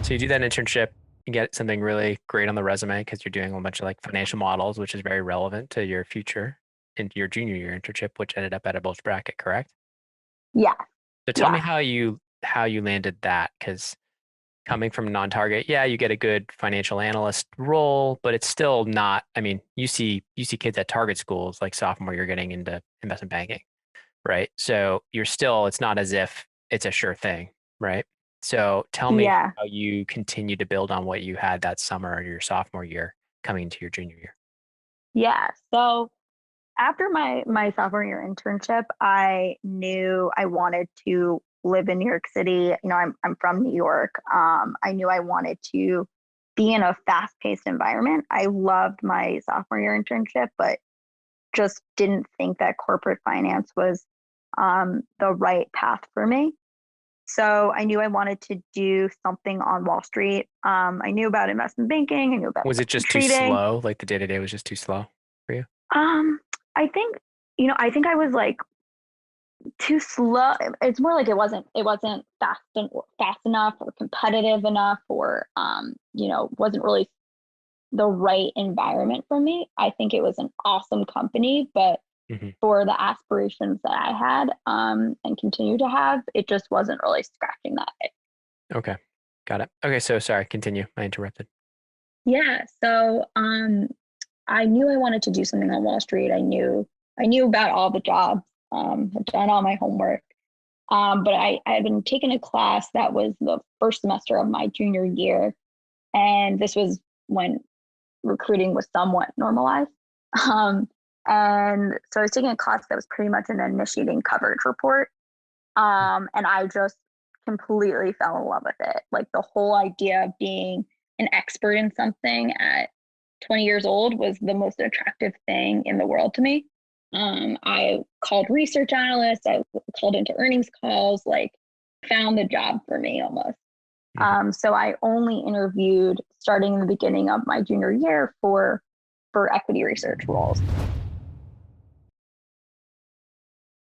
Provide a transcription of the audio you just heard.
So you do that internship, you get something really great on the resume because you're doing a bunch of like financial models, which is very relevant to your future in your junior year internship, which ended up at a bulge bracket, correct? Yeah. So tell me Yeah. how you landed that, because coming from non-target, yeah, you get a good financial analyst role, but it's still not, I mean, you see kids at target schools like sophomore, you're getting into investment banking, right? So you're still, it's not as if it's a sure thing, right? So tell me Yeah. how you continue to build on what you had that summer or your sophomore year coming into your junior year. Yeah. So after my sophomore year internship, I knew I wanted to live in New York City. I'm from New York. I knew I wanted to be in a fast-paced environment. I loved my sophomore year internship, but just didn't think that corporate finance was the right path for me. So I knew I wanted to do something on Wall Street. I knew about investment banking. I knew about Was it investment just too trading. slow? Like the day to day was just too slow for you? Um, I think, I think I was like too slow. It's more like it wasn't fast enough or competitive enough or wasn't really the right environment for me. I think it was an awesome company, but Hmm. for the aspirations that I had and continue to have, it just wasn't really scratching that itch. Okay. Got it. Okay. So sorry, continue. I interrupted. Yeah. So I knew I wanted to do something on Wall Street. I knew about all the jobs, had done all my homework. But I had been taking a class that was the first semester of my junior year. And this was when recruiting was somewhat normalized. Um, and so I was taking a class that was pretty much an initiating coverage report. And I just completely fell in love with it. Like the whole idea of being an expert in something at 20 years old was the most attractive thing in the world to me. I called research analysts, I called into earnings calls, like found the job for me almost. Hmm. So I only interviewed starting in the beginning of my junior year for equity research roles.